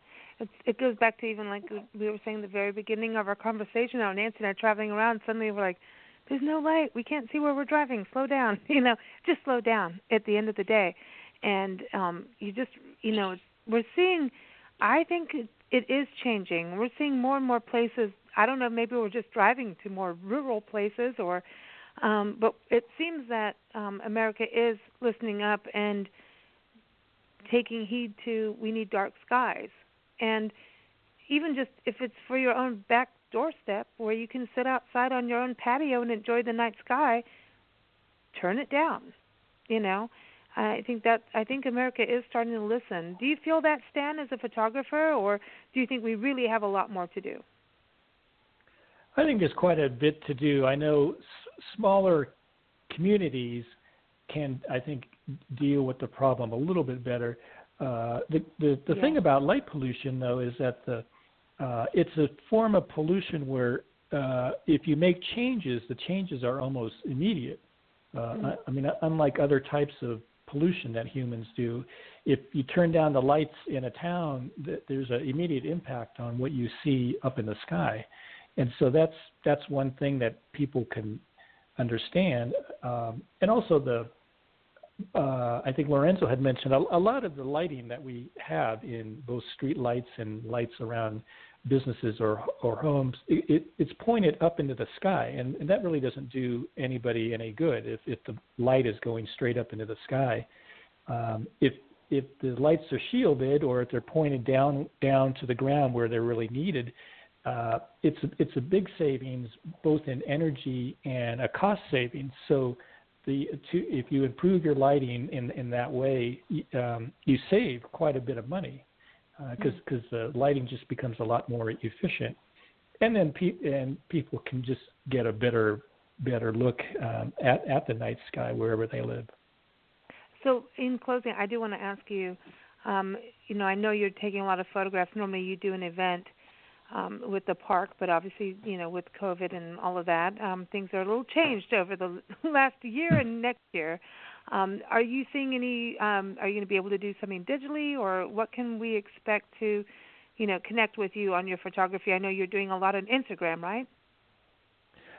It goes back to even like we were saying at the very beginning of our conversation, how Nancy and I traveling around, suddenly we're like, there's no light. We can't see where we're driving. Slow down. Just slow down at the end of the day. And we're seeing, I think it is changing. We're seeing more and more places. I don't know, maybe we're just driving to more rural places but it seems that America is listening up and taking heed to we need dark skies. And even just if it's for your own back doorstep where you can sit outside on your own patio and enjoy the night sky, turn it down. I think America is starting to listen. Do you feel that, Stan, as a photographer, or do you think we really have a lot more to do? I think there's quite a bit to do. I know smaller communities can, I think, deal with the problem a little bit better. The thing about light pollution, though, is that it's a form of pollution where if you make changes, the changes are almost immediate. Unlike other types of pollution that humans do, if you turn down the lights in a town, there's an immediate impact on what you see up in the sky. And so that's one thing that people can understand. And also I think Lorenzo had mentioned a lot of the lighting that we have in both street lights and lights around businesses or homes, it's pointed up into the sky, and that really doesn't do anybody any good if the light is going straight up into the sky. If the lights are shielded or if they're pointed down to the ground where they're really needed, it's a big savings both in energy and a cost savings. So if you improve your lighting in that way, you save quite a bit of money because the lighting just becomes a lot more efficient, and then people can just get a better look at the night sky wherever they live. So in closing, I do want to ask you, I know you're taking a lot of photographs. Normally you do an event with the park, but obviously, with COVID and all of that, things are a little changed over the last year and next year. Are you seeing any, are you going to be able to do something digitally, or what can we expect to, connect with you on your photography? I know you're doing a lot on Instagram, right?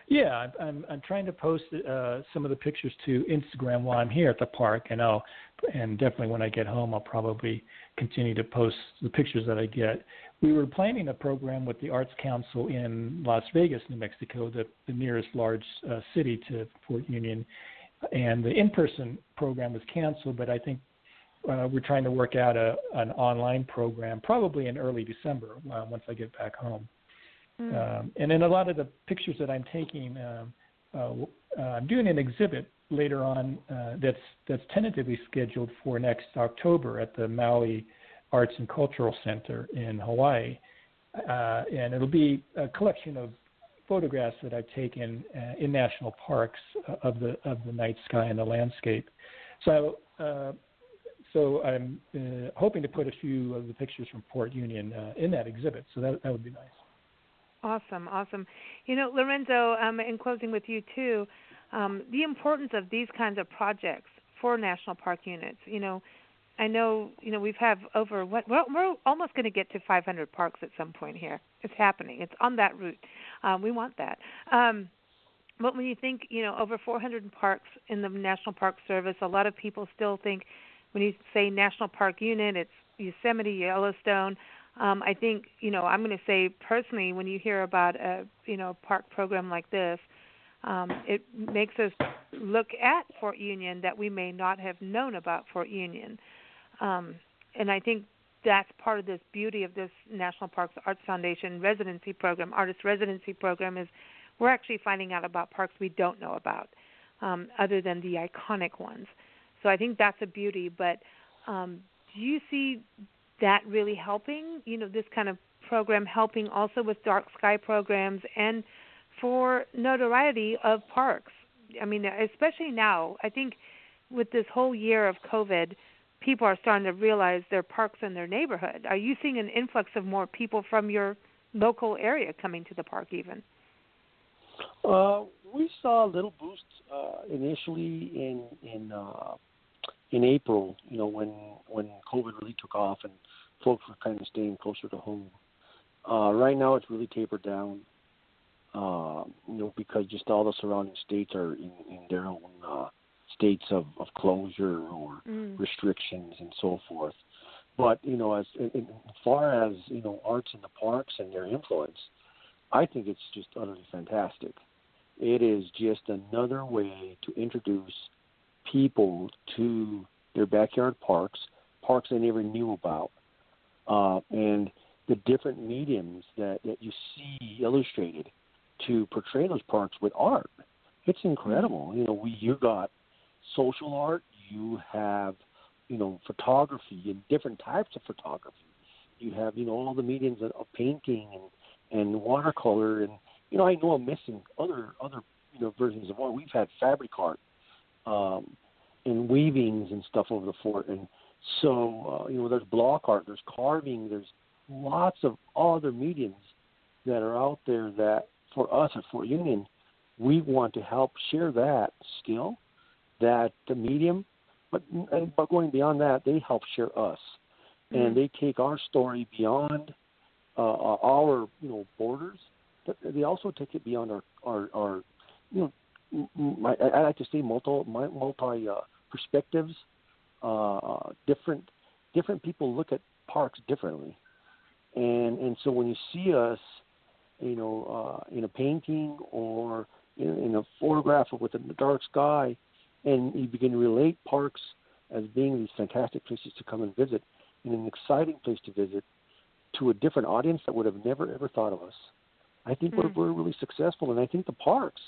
Yeah, I'm trying to post some of the pictures to Instagram while I'm here at the park, and definitely when I get home, I'll probably continue to post the pictures that I get. We were planning a program with the Arts Council in Las Vegas, New Mexico, the nearest large city to Fort Union, and the in-person program was canceled, but I think we're trying to work out an online program probably in early December once I get back home. And then a lot of the pictures that I'm taking, I'm doing an exhibit later on that's tentatively scheduled for next October at the Maui Arts and Cultural Center in Hawaii, and it'll be a collection of photographs that I've taken in national parks of the night sky and the landscape. So I'm hoping to put a few of the pictures from Port Union in that exhibit. So that would be nice. Awesome. Lorenzo, in closing with you too, the importance of these kinds of projects for national park units. I know, we've have over we're almost going to get to 500 parks at some point here. It's happening. It's on that route. We want that. But when you think, over 400 parks in the National Park Service, a lot of people still think when you say National Park Unit, it's Yosemite, Yellowstone. I think, I'm going to say personally, when you hear about a, park program like this, it makes us look at Fort Union that we may not have known about Fort Union. And I think that's part of this beauty of this National Parks Arts Foundation residency program, Artist-Residency program, is we're actually finding out about parks we don't know about, other than the iconic ones. So I think that's a beauty. But do you see that really helping, this kind of program helping also with dark sky programs and for notoriety of parks? I mean, especially now, I think with this whole year of COVID, people are starting to realize their parks in their neighborhood. Are you seeing an influx of more people from your local area coming to the park even? We saw a little boost initially in April, when COVID really took off and folks were kind of staying closer to home. Right now it's really tapered down, because just all the surrounding states are in their own states of closure or restrictions and so forth. But, as far as, arts in the parks and their influence, I think it's just utterly fantastic. It is just another way to introduce people to their backyard parks they never knew about, and the different mediums that you see illustrated to portray those parks with art. It's incredible. You got social art, you have, photography and different types of photography. You have, all the mediums of painting and watercolor, and I know I'm missing other versions of art. We've had fabric art and weavings and stuff over the fort, and so there's block art, there's carving, there's lots of other mediums that are out there that for us at Fort Union, we want to help share that skill, that the medium, but going beyond that, they help share us, and they take our story beyond our borders, but they also take it beyond our I like to say multi perspectives. Different people look at parks differently, and so when you see us, in a painting or in a photograph with a dark sky, and you begin to relate parks as being these fantastic places to come and visit, and an exciting place to visit to a different audience that would have never ever thought of us. I think we're really successful, and I think the parks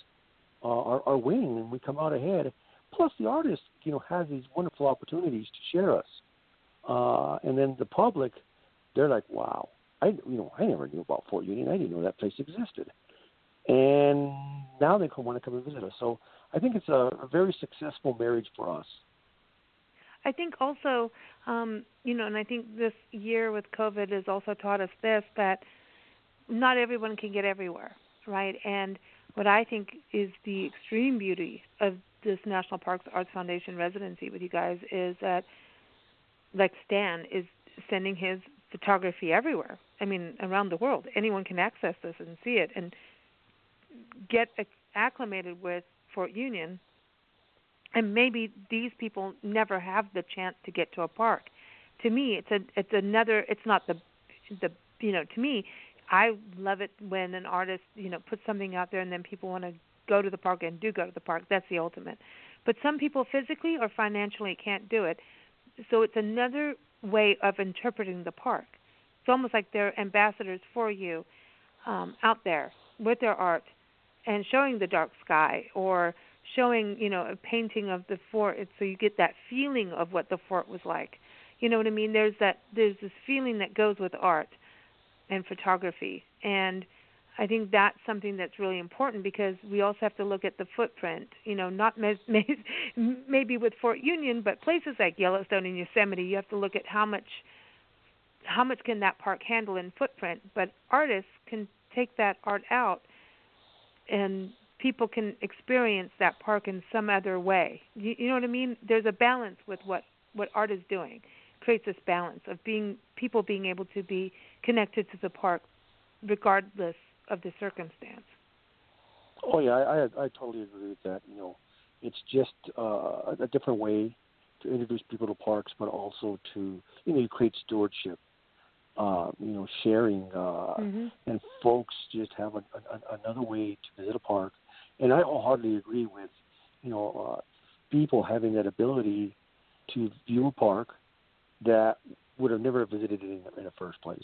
are winning, and we come out ahead. Plus, the artist, has these wonderful opportunities to share us, and then the public, they're like, "Wow, I never knew about Fort Union. I didn't know that place existed," and now they want to come and visit us. So I think it's a very successful marriage for us. I think also, and I think this year with COVID has also taught us this, that not everyone can get everywhere, right? And what I think is the extreme beauty of this National Parks Arts Foundation residency with you guys is that, like Stan is sending his photography everywhere. I mean, around the world. Anyone can access this and see it and get acclimated with Fort Union. And maybe these people never have the chance to get to a park. To me, it's not the to me, I love it when an artist, puts something out there and then people want to go to the park and do go to the park. That's the ultimate. But some people physically or financially can't do it. So it's another way of interpreting the park. It's almost like they're ambassadors for you out there with their art and showing the dark sky or showing, a painting of the fort, so you get that feeling of what the fort was like. You know what I mean? There's this feeling that goes with art and photography, and I think that's something that's really important because we also have to look at the footprint. Not maybe with Fort Union, but places like Yellowstone and Yosemite, you have to look at how much can that park handle in footprint. But artists can take that art out, and people can experience that park in some other way. You know what I mean? There's a balance with what art is doing. creates this balance of people being able to be connected to the park regardless of the circumstance. Oh yeah, I totally agree with that. It's just a different way to introduce people to parks, but also to you create stewardship. Sharing, and folks just have another way to visit a park. And I wholeheartedly agree with, people having that ability to view a park that would have never visited it in the first place.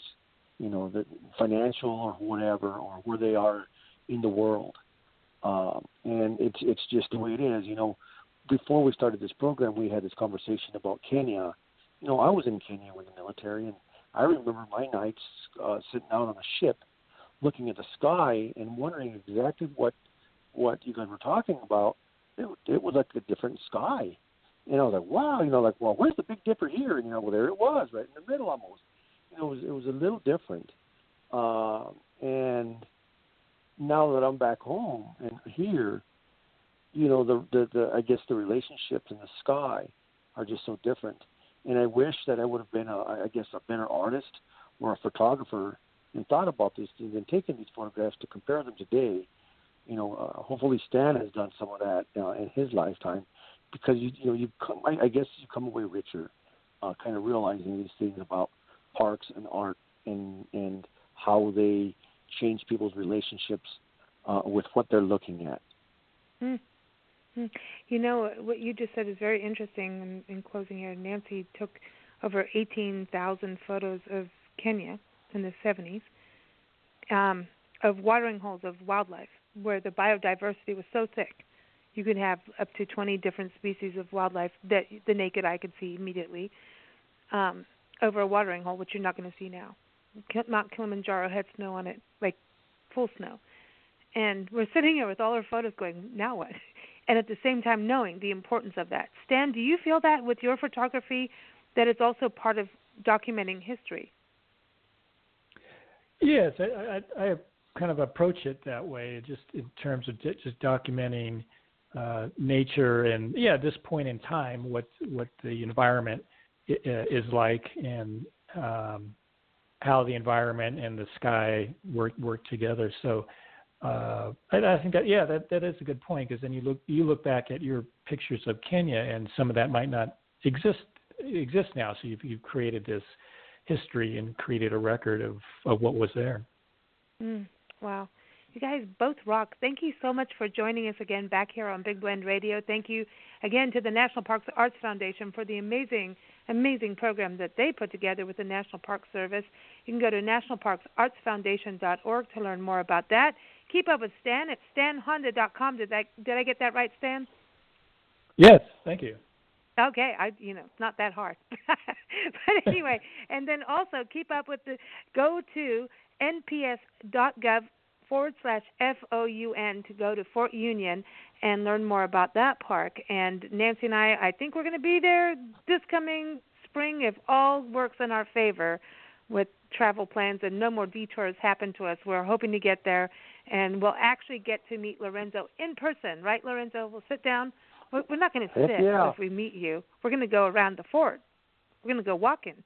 The financial or whatever, or where they are in the world. And it's just the way it is. Before we started this program, we had this conversation about Kenya. I was in Kenya with the military, and I remember my nights sitting out on a ship, looking at the sky and wondering exactly what you guys were talking about. It was like a different sky, and I was like, wow, well, where's the Big Dipper here? And well, there it was, right in the middle almost. It was a little different, and now that I'm back home and here, the I guess the relationships in the sky are just so different. And I wish that I would have been a better artist or a photographer and thought about these things and taken these photographs to compare them today. Hopefully Stan has done some of that in his lifetime, because you come away richer, kind of realizing these things about parks and art and how they change people's relationships with what they're looking at. What you just said is very interesting. In closing here, Nancy took over 18,000 photos of Kenya in the 70s, of watering holes of wildlife, where the biodiversity was so thick. You could have up to 20 different species of wildlife that the naked eye could see immediately over a watering hole, which you're not going to see now. Mount Kilimanjaro had snow on it, like full snow. And we're sitting here with all our photos going, now what? And at the same time knowing the importance of that. Stan, do you feel that with your photography, that it's also part of documenting history? Yes, I kind of approach it that way, just in terms of just documenting nature and, at this point in time, what the environment is like, and how the environment and the sky work together. So I think that is a good point, because then you look back at your pictures of Kenya, and some of that might not exist now. So you've created this history and created a record of what was there. Wow. You guys both rock. Thank you so much for joining us again back here on Big Blend Radio. Thank you again to the National Parks Arts Foundation for the amazing program that they put together with the National Park Service. You can go to nationalparksartsfoundation.org to learn more about that. Keep up with Stan at stanhonda.com. Did I get that right, Stan? Yes, thank you. Okay, it's not that hard. But anyway, and then also keep up with go to nps.gov/FOUN to go to Fort Union and learn more about that park. And Nancy and I think we're going to be there this coming spring if all works in our favor with travel plans and no more detours happen to us. We're hoping to get there, and we'll actually get to meet Lorenzo in person, right, Lorenzo? We'll sit down. We're not going to sit if we meet you. We're going to go around the fort. We're going to go walking.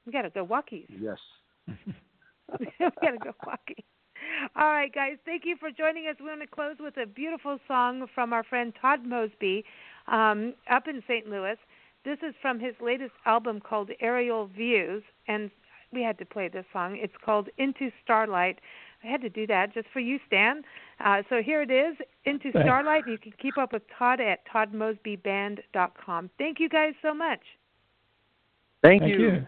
We got to go walkies. Yes. We got to go walking. All right, guys, thank you for joining us. We're going to close with a beautiful song from our friend Todd Mosby up in St. Louis. This is from his latest album called Aerial Views, and we had to play this song. It's called Into Starlight. I had to do that just for you, Stan. So here it is, Into Starlight. You can keep up with Todd at toddmosbyband.com. Thank you guys so much. Thank you.